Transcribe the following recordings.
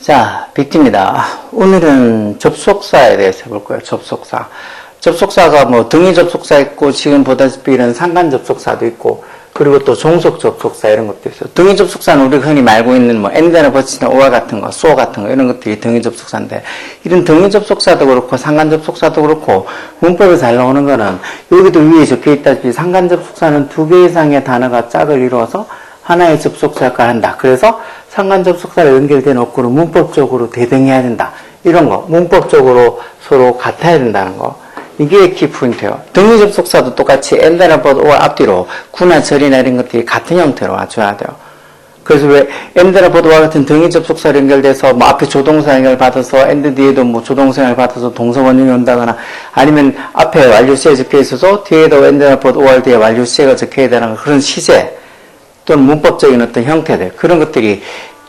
자, 빅티입니다. 오늘은 접속사에 대해서 해볼 거예요. 접속사. 접속사가 뭐 등위 접속사 있고, 지금 보다시피 이런 상관 접속사도 있고, 그리고 또 종속 접속사 이런 것도 있어요. 등위 접속사는 우리가 흔히 알고 있는 뭐 and나 but나 or 같은 거, so 같은 거 이런 것들이 등위 접속사인데, 이런 등위 접속사도 그렇고 상관 접속사도 그렇고 문법에 잘 나오는 거는 여기도 위에 적혀 있다시피 상관 접속사는 2개 이상의 단어가 짝을 이루어서 하나의 접속사 역할을 한다. 그래서 상관 접속사를 연결된 어구는 문법적으로 대등해야 된다. 이런 거, 문법적으로 서로 같아야 된다는 거. 이게 키포인트예요. 등위 접속사도 똑같이 and나 but or 앞뒤로 구나 절이나 이런 것들이 같은 형태로 와줘야 돼요. 그래서 왜 and나 but와 같은 등위 접속사로 연결돼서 뭐 앞에 조동사 연결 받아서 and 뒤에도 뭐 조동사 연결 받아서 동사 원형이 온다거나 아니면 앞에 완료시에 적혀 있어서 뒤에도 and나 but or 뒤에 완료시가 적혀야 되는 그런 시제 또는 문법적인 어떤 형태들 그런 것들이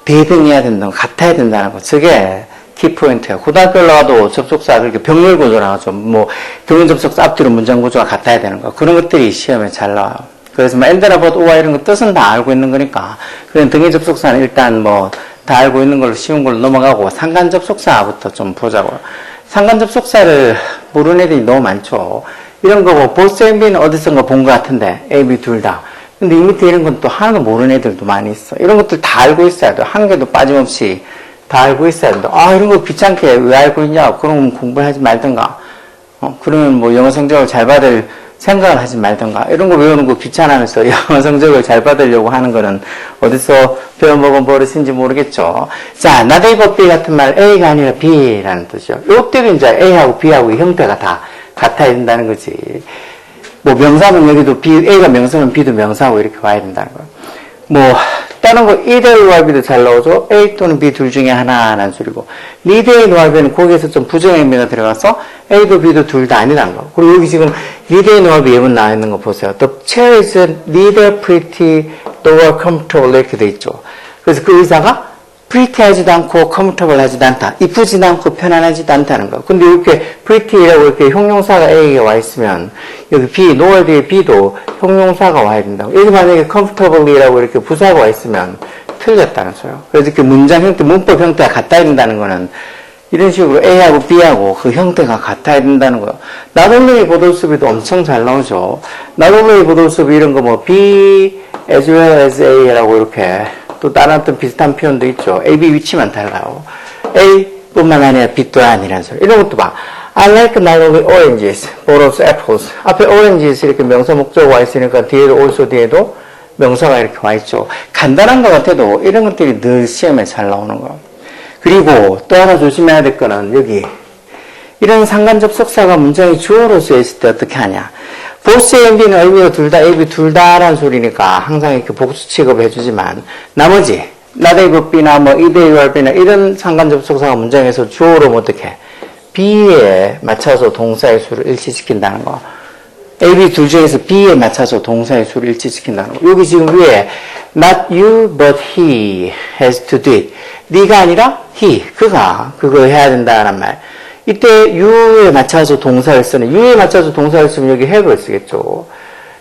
대등해야 된다는 거, 같아야 된다는 거. 저게 키포인트예요. 고등학교 올라가도 접속사 그렇게 병렬 구조나 좀 뭐 병렬 접속사 앞뒤로 문장 구조가 같아야 되는 거. 그런 것들이 시험에 잘 나와요. 그래서 뭐 and나 but or 이런 거 뜻은 다 알고 있는 거니까 그냥 등위 접속사는 일단 뭐 다 알고 있는 걸로 쉬운 걸로 넘어가고 상관 접속사부터 좀 보자고요. 상관 접속사를 모르는 애들이 너무 많죠. 이런 거 뭐 both and be는 어디선가 본 것 같은데 A, B 둘 다. 근데 이 밑에 이런 건 또 하나도 모르는 애들도 많이 있어. 이런 것들 다 알고 있어야 돼. 한 개도 빠짐없이 다 알고 있어야 된다. 아, 이런 거 귀찮게 왜 알고 있냐? 그럼 공부를 하지 말든가. 그러면 뭐 영어 성적을 잘 받을 생각을 하지 말든가. 이런 거 외우는 거 귀찮아하면서 영어 성적을 잘 받으려고 하는 거는 어디서 배워먹은 버릇인지 모르겠죠. 자, not A but B 같은 말 A가 아니라 B라는 뜻이요. 이때도 이제 A하고 B하고 이 형태가 다 같아야 된다는 거지. 뭐 명사는 여기도 B, A가 명사면 B도 명사하고 이렇게 와야 된다는 거예요. 뭐 다른 거 either or B도 잘 나오죠. A 또는 B 둘 중에 하나라는 소리고 neither A nor B는 거기에서 좀 부정의미가 들어가서 A도 B도 둘 다 아니라는 거. 그리고 여기 지금 neither A nor B 예문 나와 있는 거 보세요. The chair is neither pretty nor comfortable 이렇게 돼 있죠. 그래서 그 의자가 pretty하지도 않고 comfortable 하지도 않다. 이쁘지도 않고 편안하지도 않다는 거. 근데 이렇게 pretty라고 이렇게 형용사가 A에 와 있으면 여기 B, nor 뒤에 B도 형용사가 와야 된다고. 여기 만약에 comfortably라고 이렇게 부사가 와 있으면 틀렸다는 소요. 그래서 이렇게 문장 형태, 문법 형태가 같아야 된다는 거는 이런 식으로 A하고 B하고 그 형태가 같아야 된다는 거예요. not only 보돌수비도 엄청 잘 나오죠. not only 보돌수비 이런 거 뭐 B as well as A라고 이렇게 또 다른 어떤 비슷한 표현도 있죠. A, B 위치만 달라요. A 뿐만 아니라 B도 아니라는 소리. 이런 것도 봐. I like not only oranges, but also apples. 앞에 oranges 이렇게 명사 목적어 와 있으니까 뒤에도 also 뒤에도 명사가 이렇게 와 있죠. 간단한 것 같아도 이런 것들이 늘 시험에 잘 나오는 거. 그리고 또 하나 조심해야 될 거는 여기 이런 상관 접속사가 문장의 주어로 쓰여있을 때 어떻게 하냐. both A and B는 의미가 둘 다, A, B 둘 다라는 소리니까 항상 이렇게 복수 취급을 해주지만 나머지 not A but B나 뭐 either A or B나 이런 상관 접속사가 문장에서 주어로 뭐 어떻게 B에 맞춰서 동사의 수를 일치시킨다는 거. A, B 둘 중에서 B에 맞춰서 동사의 수를 일치시킨다는 거. 여기 지금 위에 not you but he has to do it. 네가 아니라 he, 그가 그거 해야 된다는 말. 이때 you에 맞춰서 동사를 쓰는, you에 맞춰서 동사를 쓰면 여기 have를 쓰겠죠.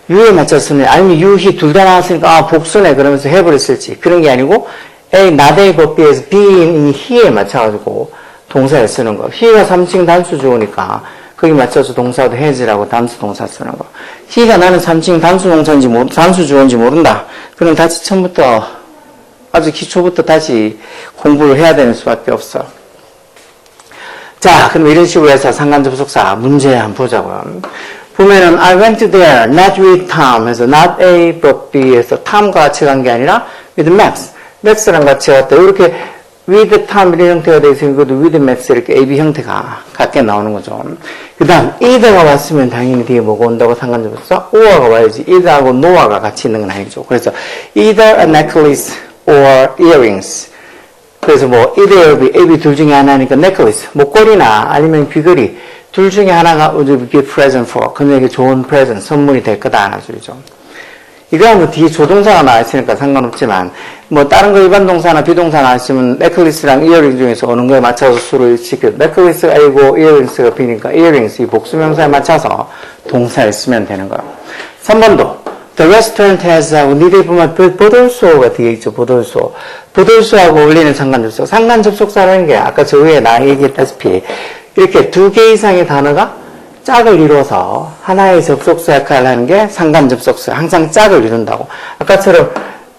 you에 맞춰서 쓰는, 아니면 you, he 둘 다 나왔으니까 아 복수네 그러면서 have를 쓸지. 그런 게 아니고 A, not A but B에서 B인 he에 맞춰가지고 동사를 쓰는 거. he가 3층 단수 주어니까 거기 맞춰서 동사도 has라고 단수 동사 쓰는 거. he가 나는 3층 단수 동사인지 단수 주어인지 모른다. 그럼 다시 처음부터 아주 기초부터 다시 공부를 해야 되는 수밖에 없어. 자, 그럼 이런 식으로 해서 상관 접속사 문제 한번 보자고요. 보면은 I went there not with Tom 해서 not A but B 해서 Tom과 같이 간 게 아니라 with Max. Max랑 같이 갔다. 이렇게 with Tom 이런 형태가 되어 있으면 이것도 with Max 이렇게 AB 형태가 같게 나오는 거죠. 그 다음 either가 왔으면 당연히 뒤에 뭐가 온다고 상관 접속사? or가 와야지. either하고 nor가 같이 있는 건 아니죠. 그래서 either a necklace or earrings. 그래서 뭐 either A, B 둘 중에 하나니까 necklace, 목걸이나 아니면 귀걸이 둘 중에 하나가 would be present for. 그녀에게 좋은 present, 선물이 될 거다라는 소리죠. 이거는 뭐 뒤에 조동사가 나와 있으니까 상관없지만 뭐 다른 거 일반 동사나 비동사 나와 있으면 necklace랑 earring 중에서 어느 거에 맞춰서 수를 시켜. necklace가 A고 earrings가 B니까 earrings 이 복수명사에 맞춰서 동사를 쓰면 되는 거예요. 3번도 The restaurant has, 니들 보면 보돌소가 뒤에 있죠, 보돌소. 보돌소하고 어울리는 상간접속사. 상간접속사라는 게 아까 저 위에 나 얘기했다시피 이렇게 두 개 이상의 단어가 짝을 이루어서 하나의 접속사 역할을 하는 게 상간접속사. 항상 짝을 이룬다고. 아까처럼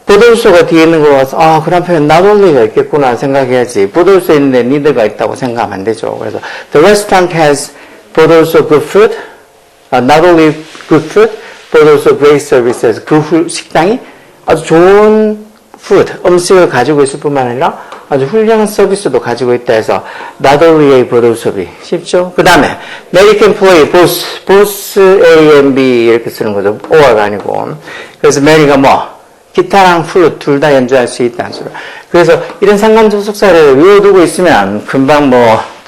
보돌소가 뒤에 있는 거 봐서 그런 표현 not only가 있겠구나 생각해야지. 보돌소에 있는데 니들가 있다고 생각하면 안 되죠. 그래서 the restaurant has 보돌소 good food, not only good food, but also great services. 그 식당이 아주 좋은 food, 음식을 가지고 있을 뿐만 아니라 아주 훌륭한 서비스도 가지고 있다 해서 not only A, but also B. 쉽죠? 그 다음에 Mary can play both A and B 이렇게 쓰는 거죠. or가 아니고. 그래서 Mary가 기타랑 플룻 둘 다 연주할 수 있다는 소리. 그래서 이런 상관접속사를 외워두고 있으면 금방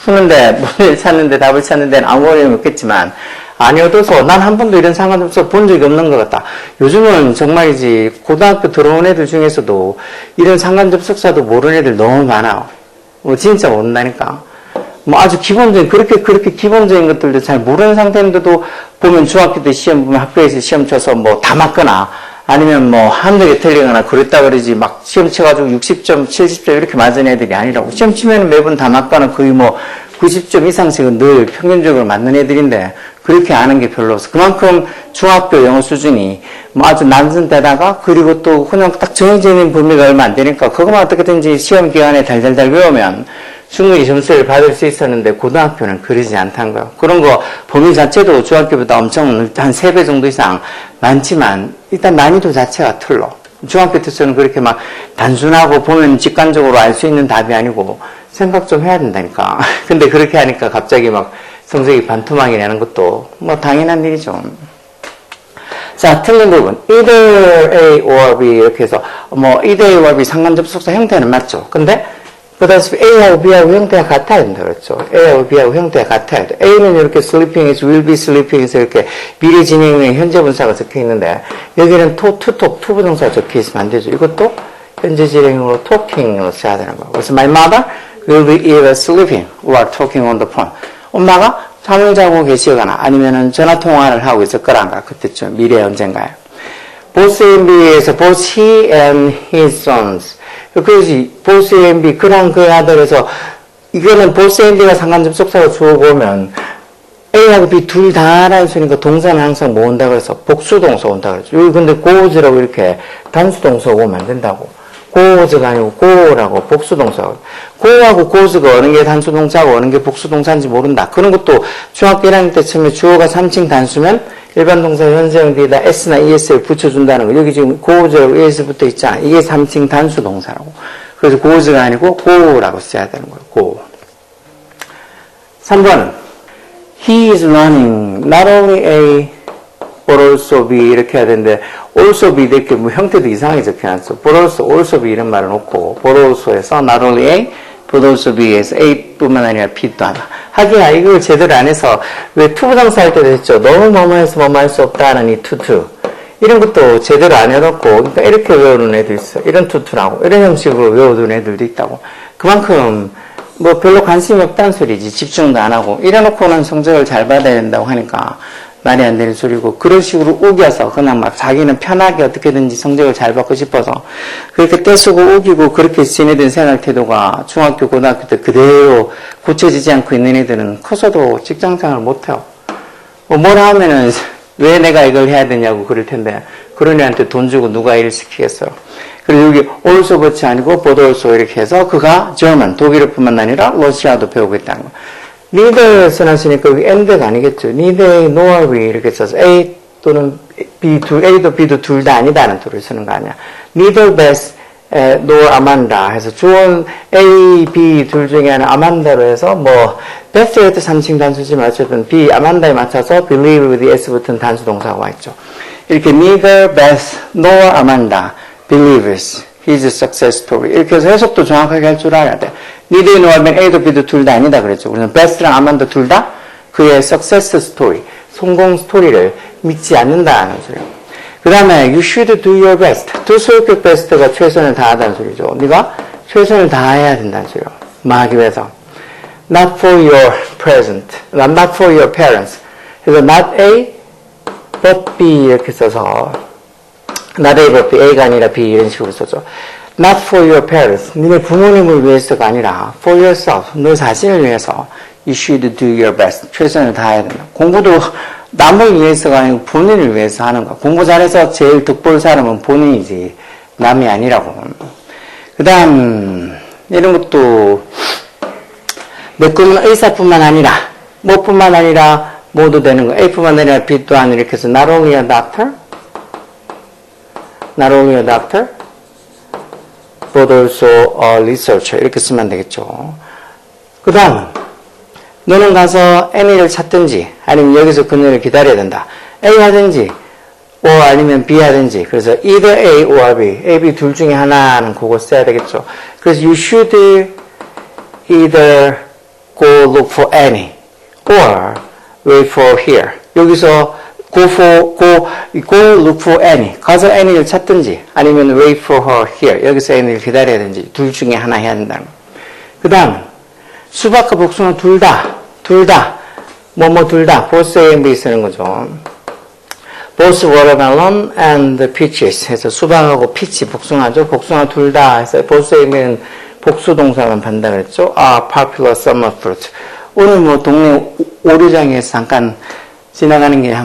푸는데 문을 찾는데 답을 찾는 데는 아무 어려움이 없겠지만 아니어도서 난 한 번도 이런 상관접속사 본 적이 없는 것 같다. 요즘은 정말이지 고등학교 들어온 애들 중에서도 이런 상관접속사도 모르는 애들 너무 많아. 진짜 모른다니까. 아주 기본적인 그렇게 기본적인 것들도 잘 모르는 상태인데도 보면 중학교 때 시험 보면 학교에서 시험 쳐서 다 맞거나 아니면 한두 개 틀리거나 그랬다 그러지 막 시험 쳐가지고 60점, 70점 이렇게 맞은 애들이 아니라고. 시험 치면 매번 다 맞거나 거의 90점 이상씩은 늘 평균적으로 맞는 애들인데 그렇게 아는 게 별로 없어. 그만큼 중학교 영어 수준이 아주 낮은 데다가 그리고 또 그냥 딱 정해져 있는 범위가 얼마 안 되니까 그것만 어떻게든지 시험 기간에 달달달 외우면 충분히 점수를 받을 수 있었는데 고등학교는 그러지 않다는 거예요. 그런 거 범위 자체도 중학교보다 엄청 한 3배 정도 이상 많지만 일단 난이도 자체가 틀려. 중학교 때처럼 그렇게 막 단순하고 보면 직관적으로 알 수 있는 답이 아니고 생각 좀 해야 된다니까. 근데 그렇게 하니까 갑자기 막 성적이 반토막이 나는 것도 당연한 일이죠. 자, 틀린 부분. either A or B 이렇게 해서 either A or B 상관접속사 형태는 맞죠. 근데 그다음에 A하고 B하고 형태가 같아야 된다 그랬죠. A하고 B하고 형태가 같아야 돼. A는 이렇게 sleeping에서 will be sleeping에서 이렇게 미래 진행형의 현재 분사가 적혀 있는데 여기는 투부정사가 적혀 있으면 안 되죠. 이것도 현재 진행형으로 talking으로 써야 되는 거예요. 그래서 my mother will be either sleeping or talking on the phone. 엄마가 잠을 자고 계시거나 아니면은 전화 통화를 하고 있을 거란가 그때쯤 미래 언젠가요. both A and B에서 both he and his sons. 그래서 both A and B 그랑 그 아들에서 이거는 both A and B가 상관접속사로 주어보면 A하고 B 둘 다라는 소리니까 동사는 항상 온다 그래서 복수동사 온다 그랬죠. 여기 근데 goes라고 이렇게 단수동사 오면 안 된다고. goes가 아니고 go라고 복수동사고. go하고 goes가 어느 게 단수동사고 어느 게 복수동사인지 모른다. 그런 것도 중학교 1학년 때쯤에 주어가 3층 단수면 일반 동사 현재형 뒤에다 s나 es를 붙여준다는 거. 여기 지금 goes라고 es 붙어 있잖아. 이게 3층 단수 동사라고. 그래서 goes가 아니고 go라고 써야 되는 거예요. go. 3번은 he is running not only A but also B 이렇게 해야 되는데 also B 이렇게 형태도 이상하게 적혀놨어. but also B 이런 말은 없고 but also에서 not only A but also B에서 A뿐만 아니라 B도 하나. 하기야 이걸 제대로 안 해서 왜 투부정사 할 때도 했죠. 너무 뭐뭐해서 뭐뭐 할 수 없다는 이 투투 이런 것도 제대로 안 해놓고 그러니까 이렇게 외우는 애도 있어. 이런 투투라고 이런 형식으로 외우는 애들도 있다고. 그만큼 별로 관심이 없다는 소리지. 집중도 안 하고 이래놓고는 성적을 잘 받아야 된다고 하니까 말이 안 되는 소리고 그런 식으로 우겨서 그냥 막 자기는 편하게 어떻게든지 성적을 잘 받고 싶어서 그렇게 떼쓰고 우기고 그렇게 지내던 생활 태도가 중학교 고등학교 때 그대로 고쳐지지 않고 있는 애들은 커서도 직장생활을 못해요. 뭐라 하면은 왜 내가 이걸 해야 되냐고 그럴 텐데 그런 애한테 돈 주고 누가 일 시키겠어요. 그리고 여기 also but이 아니고 but also 이렇게 해서 그가 German 독일어뿐만 아니라 러시아도 배우고 있다는 거. neither 써놨으니까 여기 and가 아니겠죠. neither A nor B 이렇게 써서 A 또는 B A도 B도 둘 다 아니다는 뜻을 쓰는 거 아니야. neither Beth nor Amanda 해서 주어는 A, B 둘 중에 하나 아만다로 해서 Beth에도 3층 단수지만 어쨌든 B, 아만다에 맞춰서 believe with S 붙은 단수 동사가 와있죠. 이렇게 neither Beth nor Amanda believes his success story. 이렇게 해서 해석도 정확하게 할 줄 알아야 돼. neither nor 하면 A도 B도 둘 다 아니다 그랬죠. 우리는 Beth랑 아만다 둘 다 그의 success story, 성공 스토리를 믿지 않는다는 소리예요. 그 다음에 you should do your best. do your best가 최선을 다하다는 소리죠. 네가 최선을 다해야 된다는 소리예요. 말하기 위해서. not for your present, not for your parents. 그래서 not A, but B 이렇게 써서 not able to, A가 아니라 B 이런 식으로 써죠. Not for your parents. 너네 부모님을 위해서가 아니라 for yourself. 너 자신을 위해서 you should do your best. 최선을 다해야 된다. 공부도 남을 위해서가 아니고 본인을 위해서 하는 거야. 공부 잘해서 제일 득볼 사람은 본인이지 남이 아니라고. 그 다음 이런 것도 내 꿈은 의사뿐만 아니라 뭐뿐만 아니라 뭐도 되는 거. A뿐만 아니라 B 또한 이렇게 해서 not only a doctor but also a researcher 이렇게 쓰면 되겠죠. 그 다음은 너는 가서 N이를 찾든지 아니면 여기서 그녀를 기다려야 된다. A 하든지 or 아니면 B 하든지. 그래서 either A or B, A, B 둘 중에 하나는 그거 써야 되겠죠. 그래서 you should either go look for Annie or wait for here. 여기서 go look for Annie. 가서 Annie를 찾든지 아니면 wait for her here. 여기서 Annie를 기다려야 되는지 둘 중에 하나 해야 된다는 거. 그 다음 수박과 복숭아 둘 다 both A and B 쓰는 거죠. both watermelon and peaches 해서 수박하고 피치 복숭아죠. 복숭아 둘 다 해서 both A and B는 복수 동사만 반다 그랬죠. are popular summer fruit. 오늘 뭐 동네 오류장에서 잠깐 지나가는 게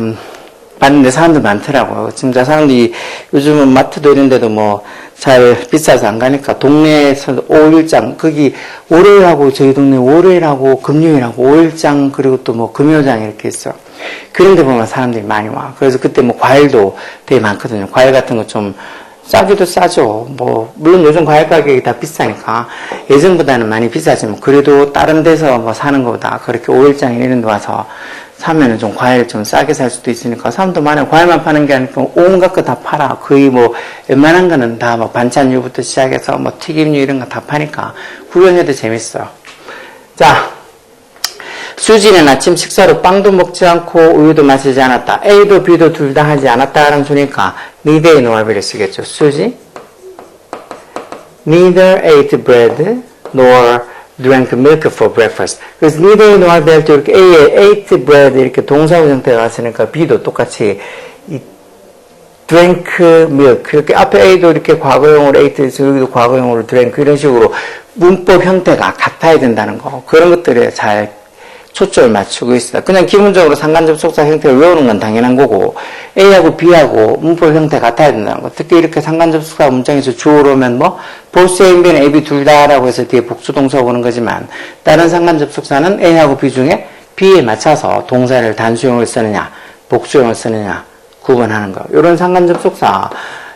봤는데 사람들 많더라고요. 진짜 사람들이 요즘은 마트도 이런데도 뭐 잘 비싸서 안 가니까 동네에서 5일장 거기 월요일하고 저희 동네 월요일하고 금요일하고 5일장 그리고 또 뭐 금요장 이렇게 있어요. 그런 데 보면 사람들이 많이 와. 그래서 그때 뭐 과일도 되게 많거든요. 과일 같은 거 좀 싸기도 싸죠. 뭐 물론 요즘 과일 가격이 다 비싸니까 예전보다는 많이 비싸지만 그래도 다른 데서 뭐 사는 것보다 그렇게 5일장 이런 데 와서 사면은 좀 과일 좀 싸게 살 수도 있으니까 사람도 많아요. 과일만 파는 게 아니고 온갖 거 다 팔아. 거의 뭐 웬만한 거는 다 뭐 반찬류부터 시작해서 뭐 튀김류 이런 거 다 파니까 구경해도 재밌어요. 자, 수지는 아침 식사로 빵도 먹지 않고 우유도 마시지 않았다. A도 B도 둘 다 하지 않았다라는 소리니까 neither nor B를 쓰겠죠. 수지 neither ate bread nor drank milk for breakfast. 그래서 neither nor B 할 때 이렇게 A에 ate bread 이렇게 동사구 형태가 왔으니까 B도 똑같이 이 drank milk 이렇게 앞에 A도 이렇게 과거형으로 ate 여기도 과거형으로 drank 이런 식으로 문법 형태가 같아야 된다는 거. 그런 것들에 잘 초점을 맞추고 있어요. 그냥 기본적으로 상관접속사 형태를 외우는 건 당연한 거고 A하고 B하고 문법 형태 같아야 된다는 거. 특히 이렇게 상관접속사 문장에서 주어로 오면 뭐 both A and B는 A, B 둘 다라고 해서 뒤에 복수동사 오는 거지만 다른 상관접속사는 A하고 B 중에 B에 맞춰서 동사를 단수형을 쓰느냐 복수형을 쓰느냐 구분하는 거. 이런 상관접속사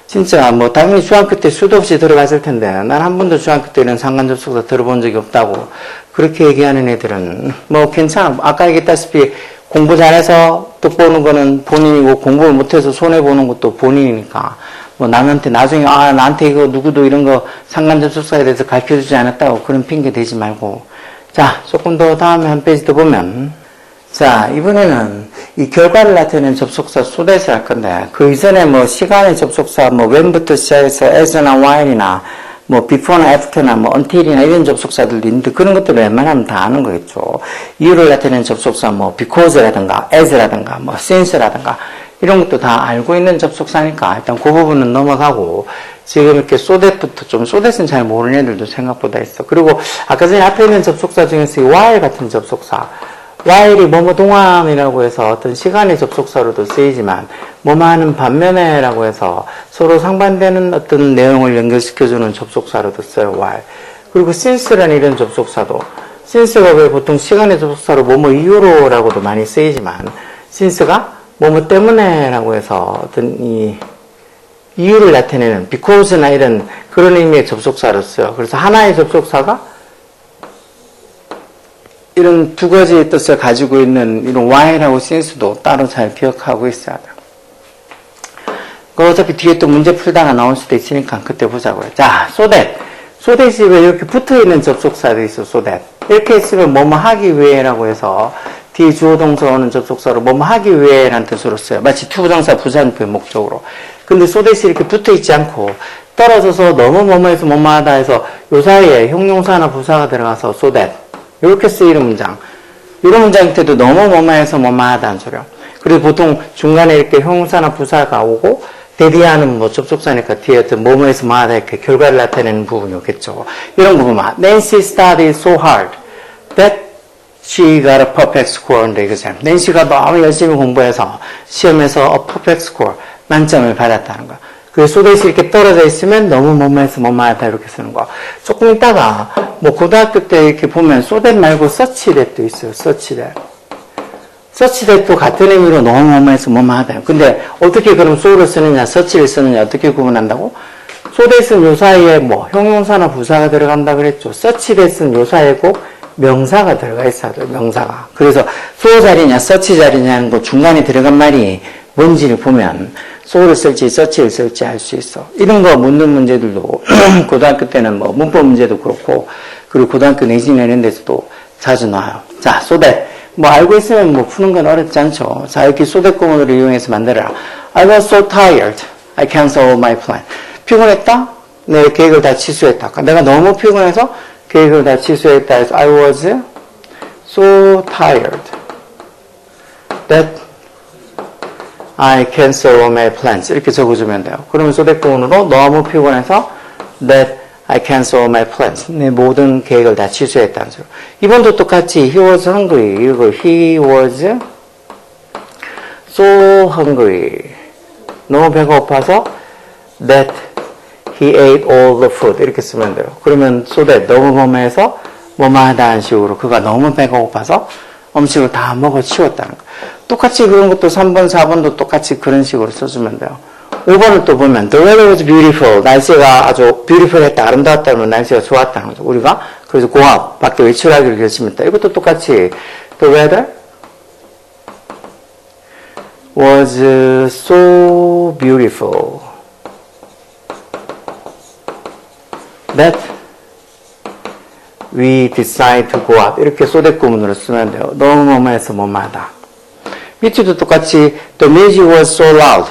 진짜 뭐 당연히 중학교 때 수도 없이 들어갔을 텐데 난 한 번도 중학교 때 이런 상관접속사 들어본 적이 없다고 그렇게 얘기하는 애들은 뭐 괜찮아. 아까 얘기했다시피 공부 잘해서 뜻 보는 거는 본인이고 공부를 못해서 손해보는 것도 본인이니까 뭐 남한테 나중에 나한테 이거 누구도 이런 거 상관접속사에 대해서 가르쳐주지 않았다고 그런 핑계 대지 말고. 자, 조금 더 다음에 한 페이지 더 보면 자, 이번에는 이 결과를 나타내는 접속사 소댓을 할 건데 그 이전에 뭐 시간의 접속사 뭐 when부터 시작해서 as나 while이나 뭐 before나 after나 뭐 until이나 이런 접속사들도 있는데 그런 것들을 웬만하면 다 아는 거겠죠. 이유를 나타내는 접속사 뭐 because라든가 as라든가 뭐 since라든가 이런 것도 다 알고 있는 접속사니까 일단 그 부분은 넘어가고 지금 이렇게 so that부터 좀 so that은 잘 모르는 애들도 생각보다 있어. 그리고 아까 전에 앞에 있는 접속사 중에서 이 while 같은 접속사 while이 뭐뭐 동안이라고 해서 어떤 시간의 접속사로도 쓰이지만 뭐뭐하는 반면에라고 해서 서로 상반되는 어떤 내용을 연결시켜주는 접속사로도 써요. while. 그리고 since라는 이런 접속사도 since가 왜 보통 시간의 접속사로 뭐뭐 이유로라고도 많이 쓰이지만 since가 뭐뭐 때문에라고 해서 어떤 이 이유를 나타내는 because나 이런 그런 의미의 접속사로 써요. 그래서 하나의 접속사가 이런 두 가지의 뜻을 가지고 있는 이런 while하고 since도 따로 잘 기억하고 있어야 돼요. 어차피 뒤에 또 문제 풀다가 나올 수도 있으니까 그때 보자고요. 자, so that. so that이 왜 이렇게 붙어있는 접속사도 있어, so that. 이렇게 있으면 뭐뭐 하기 위해라고 해서 뒤에 주어 동사 오는 접속사로 뭐뭐 하기 위해라는 뜻으로 써요. 마치 투부정사 부사형태 목적으로. 근데 so that이 이렇게 붙어있지 않고 떨어져서 너무 뭐뭐해서 뭐뭐하다 해서 요 사이에 형용사나 부사가 들어가서 so that. 이렇게 쓰이는 문장. 이런 문장 형태도 너무 뭐뭐해서 뭐뭐하다는 소리요. 그리고 보통 중간에 이렇게 형용사나 부사가 오고 that이하는 뭐 접속사니까 뒤에 어떤 뭐뭐에서 뭐하다 이렇게 결과를 나타내는 부분이 오겠죠. 이런 부분만. Nancy studied so hard that she got a perfect score on the exam. 낸시가 너무 열심히 공부해서 시험에서 a perfect score, 만점을 받았다는 거야. 그래서 소대시 이렇게 떨어져 있으면 너무 뭐뭐해서 뭐뭐하다 이렇게 쓰는 거. 조금 있다가 뭐 고등학교 때 이렇게 보면 소대 말고 such that도 있어요. such that. such that도 같은 의미로 너무 뭐뭐해서 뭐뭐하다. 근데 어떻게 그럼 so를 쓰느냐, such를 쓰느냐 어떻게 구분한다고? so that은 요 사이에 뭐 형용사나 부사가 들어간다 그랬죠. such that은 요 사이에 꼭 명사가 들어가 있어야 돼요. 명사가. 그래서 so 자리냐, such 자리냐는 거 중간에 들어간 말이 뭔지를 보면 so를 쓸지 such를 쓸지 알 수 있어. 이런 거 묻는 문제들도 고등학교 때는 뭐 문법 문제도 그렇고 그리고 고등학교 내신이나 이런 데서도 자주 나와요. 자, so that. 뭐 알고 있으면 뭐 푸는 건 어렵지 않죠. 자, 이렇게 so that 구문을 이용해서 만들어라. I was so tired. I canceled my plan. 피곤했다? 내 계획을 다 취소했다. 내가 너무 피곤해서 계획을 다 취소했다 해서 I was so tired that I canceled my plans. 이렇게 적어주면 돼요. 그러면 so that 구문으로 너무 피곤해서 that I canceled my plans. 내 모든 계획을 다 취소했다는 소리. 이번도 똑같이 he was hungry. 이거 he was so hungry. 너무 배가 고파서 that he ate all the food. 이렇게 쓰면 돼요. 그러면 so that 너무 뭐뭐해서 뭐뭐하다는 식으로 그가 너무 배가 고파서 음식을 다 먹어 치웠다는 거. 똑같이 그런 것도 3번, 4번도 똑같이 그런 식으로 써주면 돼요. 5번을 또 보면 the weather was beautiful. 날씨가 아주 beautiful했다. 아름다웠다면 날씨가 좋았다는 거죠. 우리가 그래서 고학 밖에 외출하기를 결심했다. 이것도 똑같이 the weather was so beautiful that we decide to go out. 이렇게 so that 구문으로 쓰면 돼요. 너무 뭐뭐해서 뭐뭐하다. 밑에도 똑같이 the music was so loud.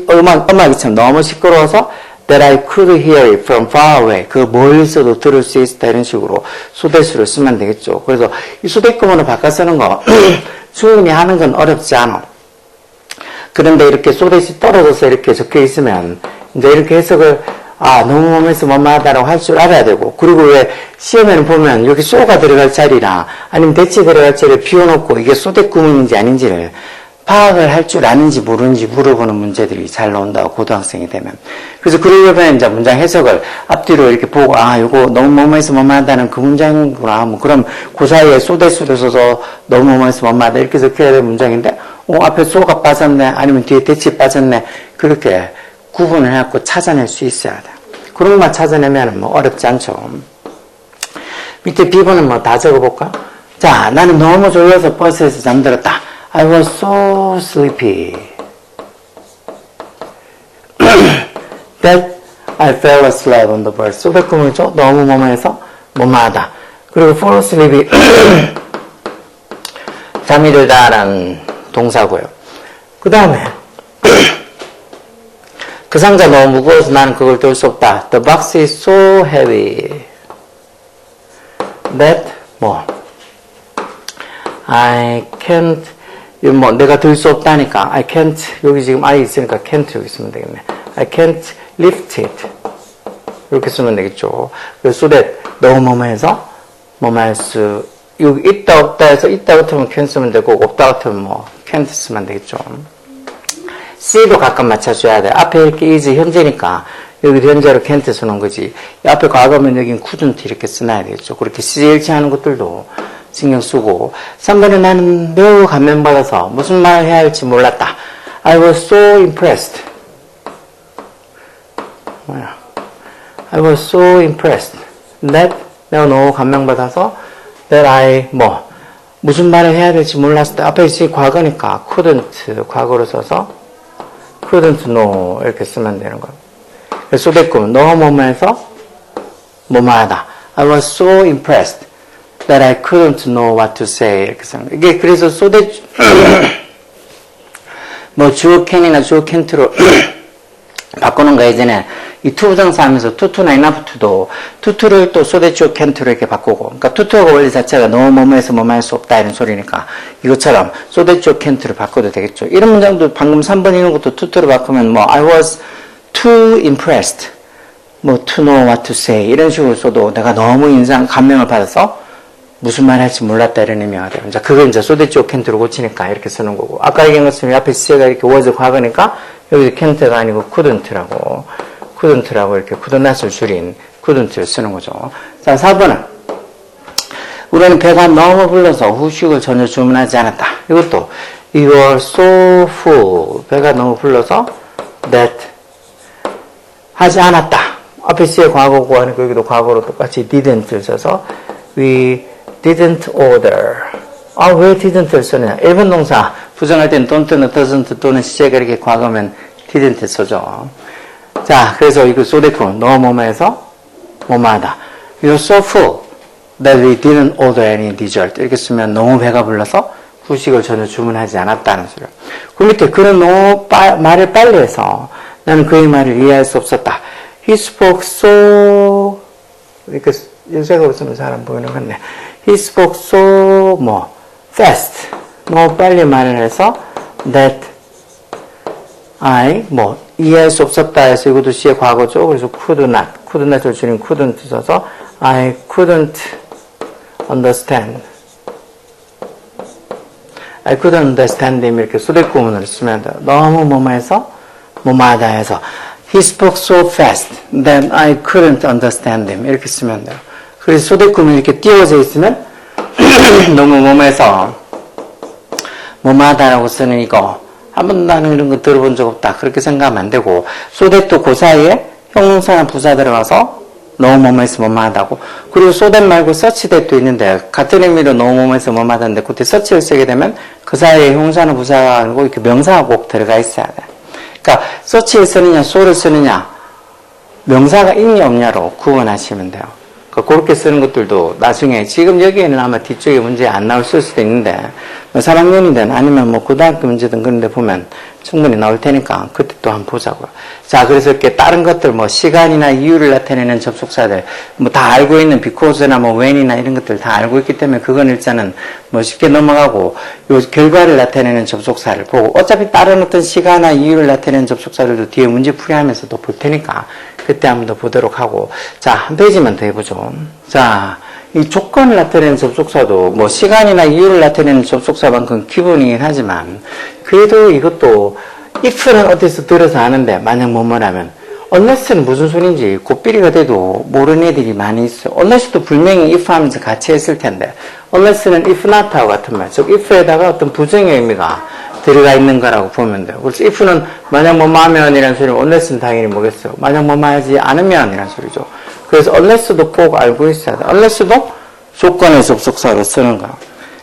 음악이 참 너무 시끄러워서 that I could hear it from far away. 그 멀리서도 들을 수 있다 이런 식으로 so that으로 쓰면 되겠죠. 그래서 이 so that 구문을 바꿔 쓰는 거 충분히 하는 건 어렵지 않아. 그런데 이렇게 so that이 떨어져서 이렇게 적혀 있으면 이제 이렇게 해석을 너무 뭐뭐해서 뭐뭐하다라고 할 줄 알아야 되고, 그리고 왜 시험에는 보면 여기 so가 들어갈 자리나 아니면 대치 들어갈 자리를 비워놓고 이게 so that 구문인지 아닌지를 파악을 할 줄 아는지 모르는지 물어보는 문제들이 잘 나온다고 고등학생이 되면. 그래서 그러려면 이제 문장 해석을 앞뒤로 이렇게 보고 이거 너무 뭐뭐해서 뭐뭐하다는 그 문장이구나. 뭐 그럼 그 사이에 so that으로 써서 너무 뭐뭐해서 뭐뭐하다 이렇게 적혀야 될 문장인데 앞에 so가 빠졌네 아니면 뒤에 대치 빠졌네 그렇게 구분을 해갖고 찾아낼 수 있어야 돼. 그런 것만 찾아내면 뭐 어렵지 않죠. 밑에 B번은 뭐 다 적어볼까? 자, 나는 너무 졸려서 버스에서 잠들었다. I was so sleepy that I fell asleep on the bus. so that 구문이죠. 너무 뭐뭐해서 뭐뭐하다. 그리고 fall asleep이 잠이 들다라는 동사고요. 그 다음에 그 상자 너무 무거워서 나는 그걸 들 수 없다. The box is so heavy that I can't 내가 들 수 없다니까 I can't 여기 지금 I 있으니까 can't 여기 쓰면 되겠네. I can't lift it 이렇게 쓰면 되겠죠. 그래서 so that 너무 뭐뭐해서 뭐뭐할 수 여기 있다 없다 해서 있다 같으면 can 쓰면 되고 없다 같으면 can't 쓰면 되겠죠. C도 가끔 맞춰줘야 돼. 앞에 이렇게 is 현재니까 여기 현재로 can't 쓰는 거지. 앞에 과거면 여긴 couldn't 이렇게 써놔야 되겠죠. 그렇게 CL치하는 것들도 신경 쓰고. 3번에 나는 매우 감명받아서 무슨 말을 해야 할지 몰랐다. I was so impressed. I was so impressed that 내가 너무 감명받아서 that I 무슨 말을 해야 될지 몰랐을 때 앞에 있으니 과거니까 couldn't 과거로 써서 couldn't know 이렇게 쓰면 되는 거예요. so that 구문 너무 뭐뭐해서 뭐뭐하다. I was so impressed that I couldn't know what to say 이렇게 쓰는 거예요. 이게 그래서 so that 주어 can이나 주어 can't로 바꾸는 거 예전에 이 to 부정사하면서 to to나 enough to도 to to를 또 so that you can to로 이렇게 바꾸고, 그러니까 to to가 원리 자체가 너무 뭐뭐해서 뭐뭐 할 수 없다 이런 소리니까 이것처럼 so that you can to로 바꿔도 되겠죠. 이런 문장도 방금 3번 이런 것도 to to로 바꾸면 뭐 I was too impressed, 뭐 to know what to say 이런 식으로 써도 내가 너무 감명을 받아서 무슨 말 할지 몰랐다 이런 의미가 돼요. 이제 그걸 이제 so that you can't로 고치니까 이렇게 쓰는 거고, 아까 얘기한 것처럼 앞에 C가 이렇게 was 과거니까 여기서 can't가 아니고 couldn't라고 이렇게 could not을 줄인 couldn't를 쓰는 거죠. 자, 4번은 우리는 배가 너무 불러서 후식을 전혀 주문하지 않았다. 이것도 you are so full, 배가 너무 불러서 that 하지 않았다. 앞에 C의 과거고 하니까 여기도 과거로 똑같이 didn't를 써서 we didn't order. 아, 왜 didn't를 쓰느냐? 일본 동사 부정할 때는 don't나 doesn't 또는 시제가 이렇게 과거면 didn't 쓰죠. 자, 그래서 이거 so that 너무 뭐뭐해서 뭐뭐하다. You're so full that we didn't order any dessert. 이렇게 쓰면 너무 배가 불러서 후식을 전혀 주문하지 않았다는 소리예요. 그 밑에 그는 너무 말을 빨리 해서 나는 그의 말을 이해할 수 없었다. He spoke so, 이렇게 연세가 없으면 잘 안 보이는 건데, he spoke so fast, 너무 빨리 말을 해서 that I 이해할 수 없었다 해서 이것도 C의 과거죠. 그래서 could not을 줄인 couldn't 써서 I couldn't understand him 이렇게 소대 구문을 쓰면 돼요. 너무 뭐뭐해서 뭐뭐하다 해서 he spoke so fast that I couldn't understand him 이렇게 쓰면 돼요. 그래서 소대 구문이 이렇게 띄워져 있으면 너무 뭐뭐해서 뭐뭐하다라고 쓰는 이거 한 번도 나는 이런 거 들어본 적 없다 그렇게 생각하면 안 되고, so that 그 사이에 형용사나 부사 들어가서 너무 뭐뭐해서 뭐뭐하다고, 그리고 so that 말고 such that도 있는데 같은 의미로 너무 뭐뭐해서 뭐뭐하다는데 그때 such를 쓰게 되면 그 사이에 형용사나 부사가 아니고 이렇게 명사가 꼭 들어가 있어야 돼. 그러니까 such를 쓰느냐 so를 쓰느냐 명사가 있냐 없냐로 구분하시면 돼요. 그렇게 쓰는 것들도 나중에, 지금 여기에는 아마 뒤쪽에 문제 안 나올 수도 있는데, 3학년이든 아니면 고등학교 문제든 그런 데 보면 충분히 나올 테니까 그때 또 한번 보자고요. 자, 그래서 이렇게 다른 것들, 시간이나 이유를 나타내는 접속사들, 다 알고 있는 because나 when이나 이런 것들 다 알고 있기 때문에 그건 일단은 쉽게 넘어가고, 요 결과를 나타내는 접속사를 보고, 어차피 다른 어떤 시간이나 이유를 나타내는 접속사들도 뒤에 문제 풀이하면서 또 볼 테니까 그때 한번 더 보도록 하고, 자, 한 페이지만 더 해보죠. 자, 이 조건을 나타내는 접속사도 시간이나 이유를 나타내는 접속사만큼 기본이긴 하지만, 그래도 이것도 if는 어디서 들어서 아는데 만약 뭐뭐라면 unless는 무슨 소린지 곧비리가 돼도 모르는 애들이 많이 있어요. unless도 분명히 if 하면서 같이 했을 텐데, unless는 if not하고 같은 말, 즉 if에다가 어떤 부정의 의미가 들어가 있는 거라고 보면 돼요. 그래서 if는 만약 뭐뭐 하면 이라는 소리는 unless는 당연히 뭐겠어요? 만약 뭐뭐 하지 않으면 이라는 소리죠. 그래서 unless도 꼭 알고 있어야 돼. unless도 조건의 접속사로 쓰는 거야.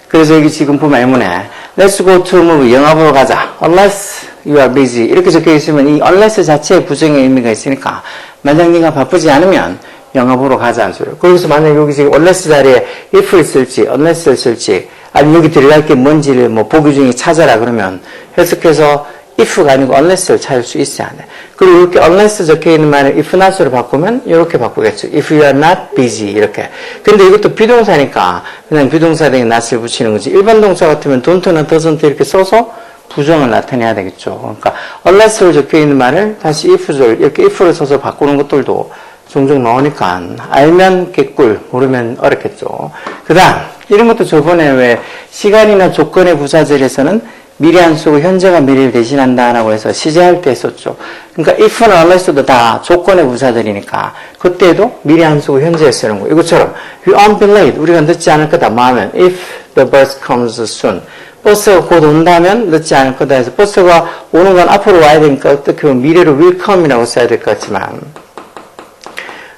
그래서 여기 지금 보면 예문에 Let's go to movie, 영화 보러 가자. Unless you are busy. 이렇게 적혀 있으면 이 unless 자체에 부정의 의미가 있으니까 만약 네가 바쁘지 않으면 영화 보러 가자는 소리예요. 거기서 만약 여기 지금 unless 자리에 if를 쓸지 unless를 쓸지 아니면 여기 들어갈 게 뭔지를 보기 중에 찾아라 그러면 해석해서 if가 아니고 unless를 찾을 수 있어야 돼. 그리고 이렇게 unless 적혀있는 말을 if not으로 바꾸면 이렇게 바꾸겠죠. If you are not busy 이렇게. 근데 이것도 비동사니까 그냥 비동사에 not을 붙이는 거지. 일반 동사 같으면 don't나 doesn't 이렇게 써서 부정을 나타내야 되겠죠. 그러니까 unless로 적혀있는 말을 다시 if를 이렇게 if를 써서 바꾸는 것들도 종종 나오니까 알면 개꿀, 모르면 어렵겠죠. 그 다음 이런 것도 저번에 왜 시간이나 조건의 부사절에서는 미래 안 쓰고 현재가 미래를 대신한다라고 해서 시제할 때 썼죠. 그러니까 if나 unless도 다 조건의 부사들이니까 그때도 미래 안 쓰고 현재에 쓰는 거예요. 이것처럼 you won't be late, 우리가 늦지 않을 거다 뭐 하면 if the bus comes soon, 버스가 곧 온다면 늦지 않을 거다 해서 버스가 오는 건 앞으로 와야 되니까 어떻게 보면 미래로 will come이라고 써야 될 것 같지만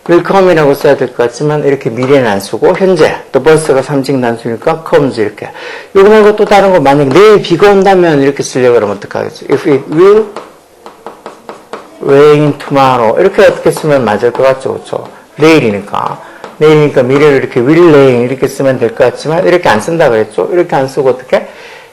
will come이라고 써야 될 것 같지만 이렇게 미래는 안 쓰고 현재 또 버스가 삼직 단수니까 comes 이렇게. 이거 말고 또 다른 거 만약 내일 비가 온다면 이렇게 쓰려고 그러면 어떡하겠죠? If it will rain tomorrow 이렇게 어떻게 쓰면 맞을 것 같죠? 그렇죠? 내일이니까 미래를 이렇게 will rain 이렇게 쓰면 될 것 같지만 이렇게 안 쓴다 그랬죠? 이렇게 안 쓰고 어떻게?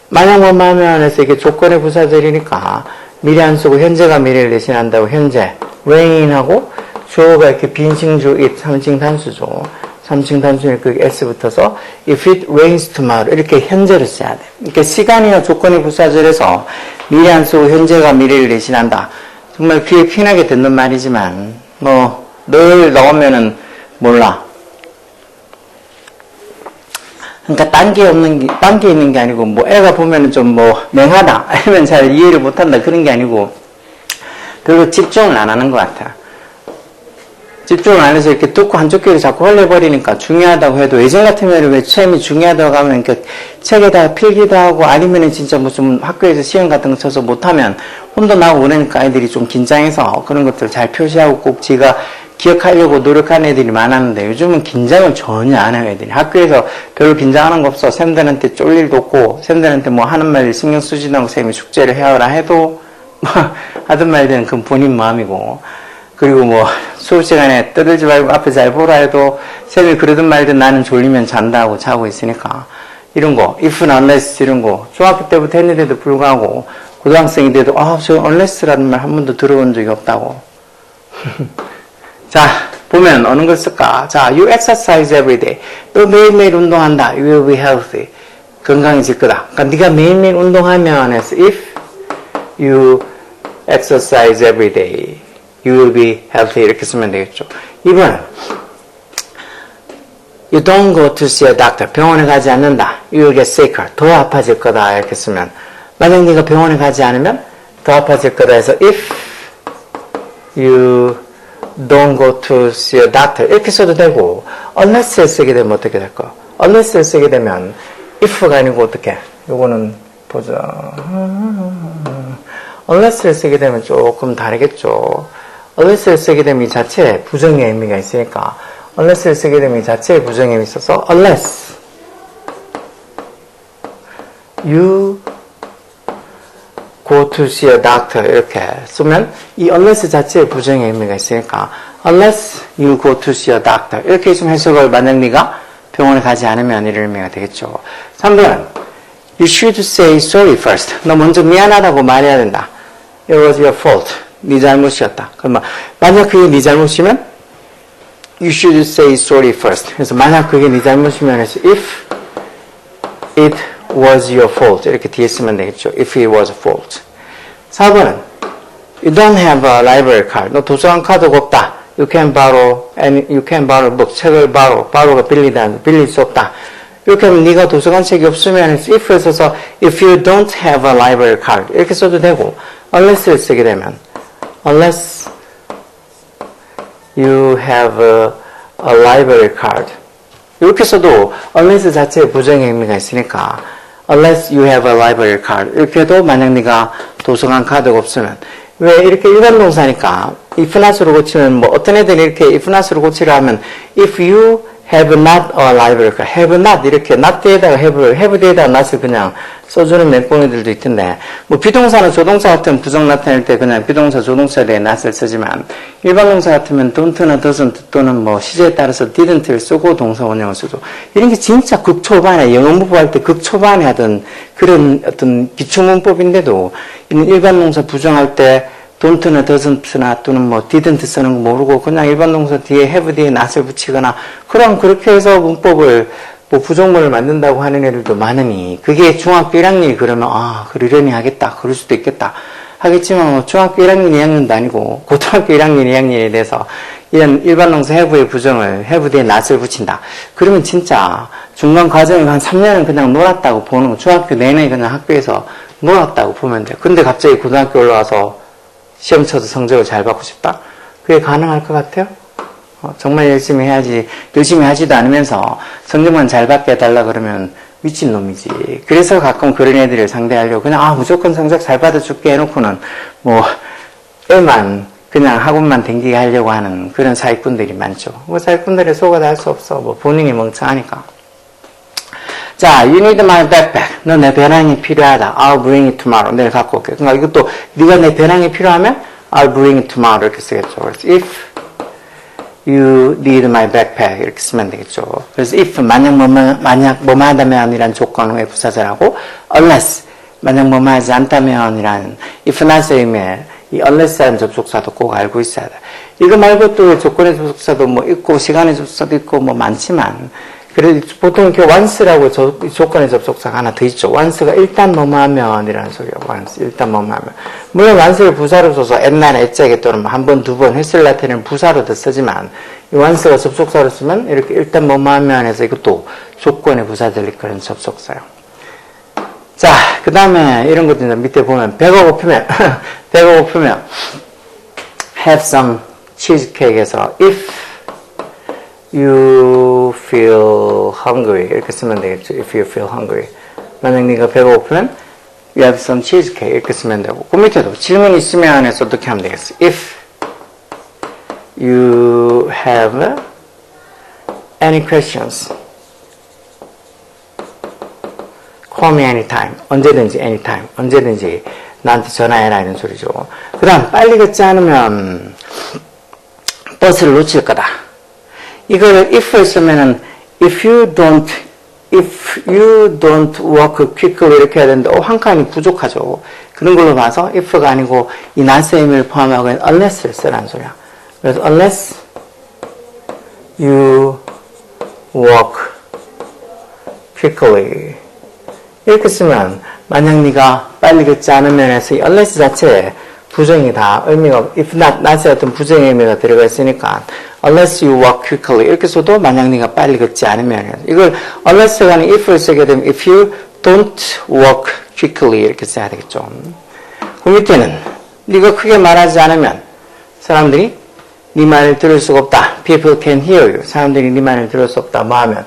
만약 뭐만 하면 해서 이게 조건의 부사절이니까 미래 안 쓰고 현재가 미래를 대신한다고 현재 rain하고 주어가 이렇게 빈칭주 it 3층 단수죠. 3층 단수니까 그 s 붙어서 if it rains tomorrow 이렇게 현재를 써야 돼. 그러니까 시간이나 조건이 부사절에서 미래 안 쓰고 현재가 미래를 대신한다. 정말 귀에 퀴나게 듣는 말이지만 뭐 늘 나오면은 몰라. 그러니까 딴 게 있는 게 아니고 뭐 애가 보면은 좀 뭐 맹하다 아니면 잘 이해를 못한다 그런 게 아니고 별로 집중을 안 하는 것 같아. 집중을 안 해서 이렇게 듣고 한쪽 귀를 자꾸 흘려버리니까 중요하다고 해도 예전 같으면 왜 시험이 중요하다고 하면 그러니까 책에다가 필기도 하고 아니면은 진짜 뭐 좀 학교에서 시험 같은 거 쳐서 못하면 혼도 나고 그러니까 아이들이 좀 긴장해서 그런 것들 잘 표시하고 꼭 지가 기억하려고 노력하는 애들이 많았는데 요즘은 긴장을 전혀 안 해요 애들이. 학교에서 별로 긴장하는 거 없어. 쌤들한테 쫄 일도 없고 쌤들한테 뭐 하는 말 신경 쓰지도 않고 쌤이 숙제를 해오라 해도 뭐 하던 말들은 그건 본인 마음이고 그리고 뭐 수업 시간에 떠들지 말고 앞에 잘 보라 해도 쌤이 그러던 말든 나는 졸리면 잔다 하고 자고 있으니까 이런 거 if and unless 이런 거 중학교 때부터 했는데도 불구하고 고등학생이 돼도 저 unless라는 말 한 번도 들어본 적이 없다고. 자 보면 어느 걸 쓸까? 자 you exercise every day. 너 매일매일 운동한다. You will be healthy. 건강해질 거다. 그러니까 네가 매일매일 운동하면 해서 if you exercise every day you will be healthy 이렇게 쓰면 되겠죠. 2번 you don't go to see a doctor. 병원에 가지 않는다. You will get sicker. 더 아파질 거다 이렇게 쓰면 만약 네가 병원에 가지 않으면 더 아파질 거다 해서 if you don't go to see a doctor 이렇게 써도 되고 unless를 쓰게 되면 어떻게 될까? unless를 쓰게 되면 if가 아니고 어떻게? 요거는 보자. unless를 쓰게 되면 조금 다르겠죠. unless를 쓰게 되면 이 자체에 부정의 의미가 있으니까 unless를 쓰게 되면 이 자체에 부정의 의미가 있어서 unless you go to see a doctor 이렇게 쓰면 이 unless 자체에 부정의 의미가 있으니까 unless you go to see a doctor 이렇게 좀 해석을 만약 네가 병원에 가지 않으면 이런 의미가 되겠죠. 3번 you should say sorry first. 너 먼저 미안하다고 말해야 된다. It was your fault. 네 잘못이었다. 그러면 만약 그게 네 잘못이면 you should say sorry first. 그래서 만약 그게 네 잘못이면 해서 if it was your fault 이렇게 뒤에 쓰면 되겠죠. If it was a fault. 4번은 you don't have a library card. 너 도서관 카드가 없다. You can borrow book. 책을 borrow가 빌릴 수 없다. 이렇게 하면 네가 도서관 책이 없으면 if를 써서 if you don't have a library card 이렇게 써도 되고 unless를 쓰게 되면 unless you have a library card 이렇게 써도 unless 자체에 부정의 의미가 있으니까 unless you have a library card 이렇게 해도 만약 네가 도서관 카드가 없으면 왜 이렇게 일반 동사니까 if not으로 고치면 뭐 어떤 애들이 이렇게 if not으로 고치려 하면 if you have not a library card have not 이렇게 not 뒤에다가 have 뒤에다가 not을 그냥 써주는 맹꽁이들도 있던데 뭐 비동사는 조동사 같은 부정 나타낼 때 그냥 비동사 조동사에 not을 쓰지만 일반 동사 같으면 don't나 doesn't 또는 뭐 시제에 따라서 didn't를 쓰고 동사 원형을 쓰죠. 이런 게 진짜 극초반에 영어 문법할 때 극초반에 하던 그런 어떤 기초문법인데도 일반 동사 부정할 때 don't나 doesn't나 또는 뭐 didn't 쓰는 거 모르고 그냥 일반 동사 뒤에 have 뒤에 not을 붙이거나 그럼 그렇게 해서 문법을 뭐 부정문을 만든다고 하는 애들도 많으니 그게 중학교 1학년이 그러면 그러려니 하겠다. 그럴 수도 있겠다. 하겠지만 뭐 중학교 1학년 2학년도 아니고 고등학교 1학년 2학년에 대해서 이런 일반 동사 have의 부정을 have 뒤에 not을 붙인다. 그러면 진짜 중간 과정을 한 3년은 그냥 놀았다고 보는 거 중학교 내내 그냥 학교에서 놀았다고 보면 돼. 근데 갑자기 고등학교 올라와서 시험 쳐서 성적을 잘 받고 싶다? 그게 가능할 것 같아요? 정말 열심히 해야지, 열심히 하지도 않으면서 성적만 잘 받게 해달라 그러면 미친놈이지. 그래서 가끔 그런 애들을 상대하려고 그냥 무조건 성적 잘 받아줄게 해놓고는 뭐 애만 그냥 학원만 댕기게 하려고 하는 그런 사기꾼들이 많죠. 뭐 사기꾼들의 속아 다 할 수 없어. 뭐 본인이 멍청하니까. 자, you need my backpack. 너 내 배낭이 필요하다. I'll bring it tomorrow. 내일 갖고 올게. 그러니까 이것도 네가 내 배낭이 필요하면 I'll bring it tomorrow 이렇게 쓰겠죠. 그래서 if you need my backpack 이렇게 쓰면 되겠죠. 그래서 if 만약 뭐뭐 하다면 이란 조건 후에 부사절하고 unless 만약 뭐뭐 하지 않다면 이란 if not의 의미에 이 unless라는 접속사도 꼭 알고 있어야 돼. 이거 말고 또 조건의 접속사도 뭐 있고, 시간의 접속사도 있고, 뭐 많지만, 그래도 보통 이렇게 once라고 조건의 접속사가 하나 더 있죠. once가 일단 뭐뭐 하면 이라는 소리야. once, 일단 뭐뭐 하면. 물론 once를 부사로 써서 옛날에 애짝에 또는 한 번, 두 번 했을 때는 부사로도 쓰지만, 이 once가 접속사로 쓰면 이렇게 일단 뭐뭐 하면 해서 이것도 조건의 부사들이 그런 접속사예요. 자, 그 다음에 이런 것들 밑에 보면 배가 고프면 배가 고프면 have some cheesecake에서 if you feel hungry 이렇게 쓰면 되겠죠. if you feel hungry 만약 네가 배가 고프면 you have some cheesecake 이렇게 쓰면 되고 그 밑에도 질문 있으면 해서 어떻게 하면 되겠어. if you have any questions call me anytime. 언제든지 anytime. 언제든지 나한테 전화해라 이런 소리죠. 그 다음 빨리 걷지 않으면 버스를 놓칠 거다. 이거를 if를 쓰면은 if you don't walk quickly 이렇게 해야 되는데 한 칸이 부족하죠. 그런 걸로 봐서 if가 아니고 이 난스 의미를 포함하고 있는 unless를 쓰라는 소리야. 그래서 unless you walk quickly 이렇게 쓰면 만약 네가 빨리 걷지 않으면 해서 이 unless 자체에 부정이 다 의미가 if not, not의 어떤 부정의 의미가 들어가 있으니까 unless you walk quickly 이렇게 써도 만약 네가 빨리 걷지 않으면 이걸 unless가 아닌 if를 쓰게 되면 if you don't walk quickly 이렇게 써야 되겠죠. 그 밑에는 네가 크게 말하지 않으면 사람들이 네 말을 들을 수가 없다. People can hear you. 사람들이 네 말을 들을 수 없다. 뭐 하면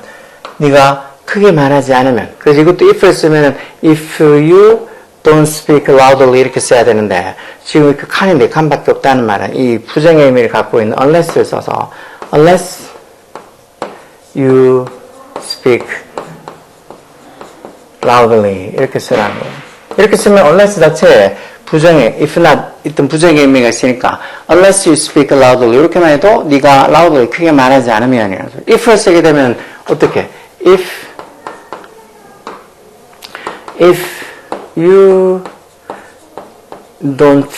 네가 크게 말하지 않으면 그래서 이것도 if를 쓰면은 if you don't speak loudly 이렇게 써야 되는데 지금 이렇게 칸인데 칸밖에 없다는 말은 이 부정의 의미를 갖고 있는 unless를 써서 unless you speak loudly 이렇게 쓰라는 거예요. 이렇게 쓰면 unless 자체에 부정의 if not 있던 부정의 의미가 있으니까 unless you speak loudly 이렇게만 해도 네가 loudly 크게 말하지 않으면 이라는 소리. if를 쓰게 되면 어떻게 if you don't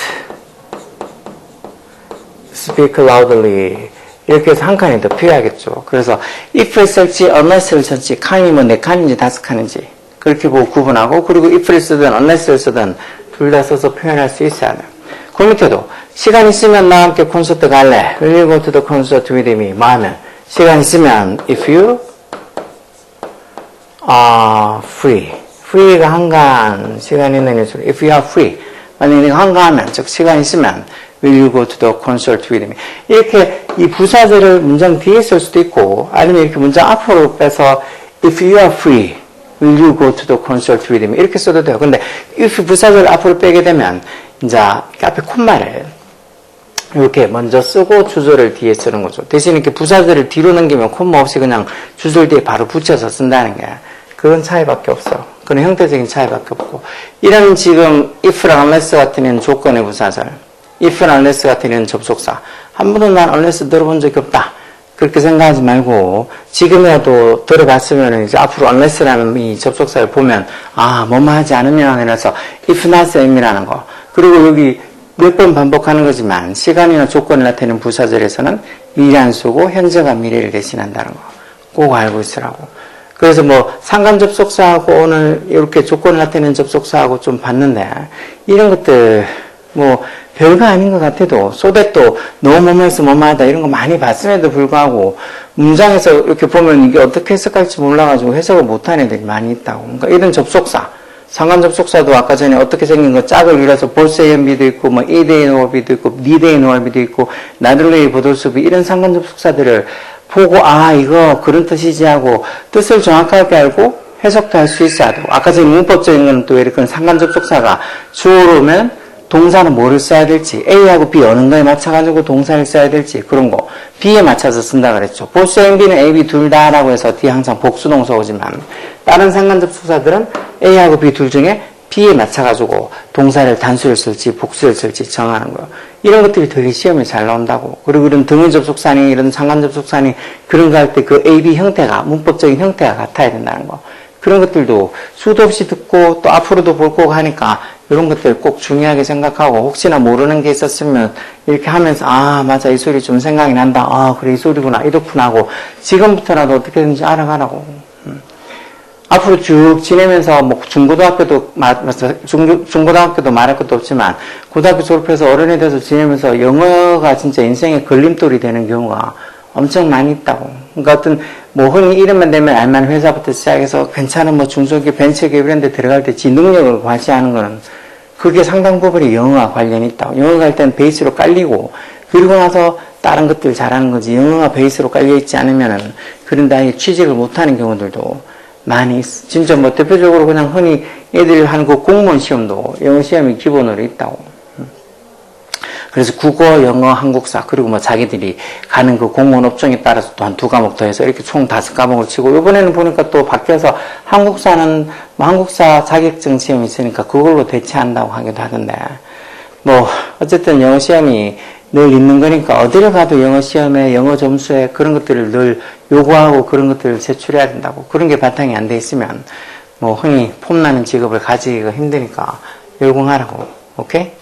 speak loudly 이렇게 해서 한 칸이 더 필요하겠죠. 그래서 if를 쓸지 unless를 쓸지 칸이 뭐 4칸인지 5칸인지 그렇게 보고 구분하고 그리고 if를 쓰든 unless를 쓰든 둘 다 써서 표현할 수 있어야 돼요. 그 밑에도 시간 있으면 나와 함께 콘서트 갈래? Will you go to the concert with me? 뭐 하면 시간 있으면 if you are free free가 한가한 시간 있는 소리. If you are free. 만약에 네가 한가하면, 즉 시간 있으면 will you go to the concert with me. 이렇게 이 부사절을 문장 뒤에 쓸 수도 있고 아니면 이렇게 문장 앞으로 빼서 if you are free, will you go to the concert with me. 이렇게 써도 돼요. 근데 if 부사절을 앞으로 빼게 되면 이제 앞에 콤마를 이렇게 먼저 쓰고 주절을 뒤에 쓰는 거죠. 대신 이렇게 부사절을 뒤로 넘기면 콤마 없이 그냥 주절 뒤에 바로 붙여서 쓴다는 게 그건 차이밖에 없어요. 그런 형태적인 차이밖에 없고 이런 지금 if랑 unless 같은 조건의 부사절 if랑 unless 같은 접속사 한 번도 난 unless 들어본 적이 없다. 그렇게 생각하지 말고 지금이라도 들어봤으면 이제 앞으로 unless라는 이 접속사를 보면 뭐만 하지 않으면 해서 if not의 의미라는 거 그리고 여기 몇 번 반복하는 거지만 시간이나 조건을 나타내는 부사절에서는 미래 안 쓰고 현재가 미래를 대신한다는 거 꼭 알고 있으라고. 그래서 뭐 상관 접속사하고 오늘 이렇게 조건을 나타내는 접속사하고 좀 봤는데 이런 것들 뭐 별거 아닌 것 같아도 소댓도 너무 뭐뭐해서 뭐뭐하다 이런 거 많이 봤음에도 불구하고 문장에서 이렇게 보면 이게 어떻게 해석할지 몰라가지고 해석을 못하는 애들이 많이 있다고. 그러니까 이런 접속사 상관 접속사도 아까 전에 어떻게 생긴 거 짝을 이뤄서 볼세연비도 있고 뭐 이데이 노얼비도 있고 니데이 노얼비도 있고 나들레이 보돌수비 이런 상관 접속사들을 보고 이거 그런 뜻이지 하고 뜻을 정확하게 알고 해석도 할 수 있어야 되고 아까 전에 문법적인 건 또 이렇게 상관 접속사가 주어로 오면 동사는 뭐를 써야 될지 A하고 B 어느 거에 맞춰가지고 동사를 써야 될지 그런 거 B에 맞춰서 쓴다 그랬죠. 보스 and B는 A, B 둘 다라고 해서 뒤에 항상 복수동사 오지만 다른 상관 접속사들은 A하고 B 둘 중에 B에 맞춰가지고 동사를 단수를 쓸지 복수를 쓸지 정하는 거예요. 이런 것들이 되게 시험에 잘 나온다고. 그리고 이런 등의 접속사니 이런 상관 접속사니 그런 거 할 때 그 A, B 형태가 문법적인 형태가 같아야 된다는 거. 그런 것들도 수도 없이 듣고 또 앞으로도 볼 거고 하니까 이런 것들 꼭 중요하게 생각하고, 혹시나 모르는 게 있었으면 이렇게 하면서, 아, 맞아, 이 소리 좀 생각이 난다. 아, 그래, 이 소리구나. 이렇구나 하고, 지금부터라도 어떻게든지 알아가라고. 앞으로 쭉 지내면서, 뭐, 중고등학교도 말할 것도 없지만, 고등학교 졸업해서 어른이 돼서 지내면서 영어가 진짜 인생의 걸림돌이 되는 경우가 엄청 많이 있다고. 그러니까 어떤, 뭐, 흔히 이름만 되면 알만한 회사부터 시작해서 괜찮은 뭐 중소기업, 벤처기업 이런 데 들어갈 때 지 능력을 과시하는 거는 그게 상당 부분이 영어와 관련이 있다고. 영어가 일단 베이스로 깔리고, 그리고 나서 다른 것들 잘하는 거지. 영어가 베이스로 깔려있지 않으면은, 그런 다음에 취직을 못하는 경우들도 많이 있어. 진짜 뭐 대표적으로 그냥 흔히 애들이 하는 그 공무원 시험도 영어 시험이 기본으로 있다고. 그래서 국어, 영어, 한국사, 그리고 뭐 자기들이 가는 그 공무원 업종에 따라서 또 한 2과목 더 해서 이렇게 총 5과목을 치고, 이번에는 보니까 또 바뀌어서 한국사는 뭐 한국사 자격증 시험이 있으니까 그걸로 대체한다고 하기도 하던데, 뭐 어쨌든 영어 시험이 늘 있는 거니까 어디를 가도 영어 시험에, 영어 점수에 그런 것들을 늘 요구하고 그런 것들을 제출해야 된다고. 그런 게 바탕이 안 돼 있으면 뭐 흔히 폼나는 직업을 가지기가 힘드니까 열공하라고. 오케이?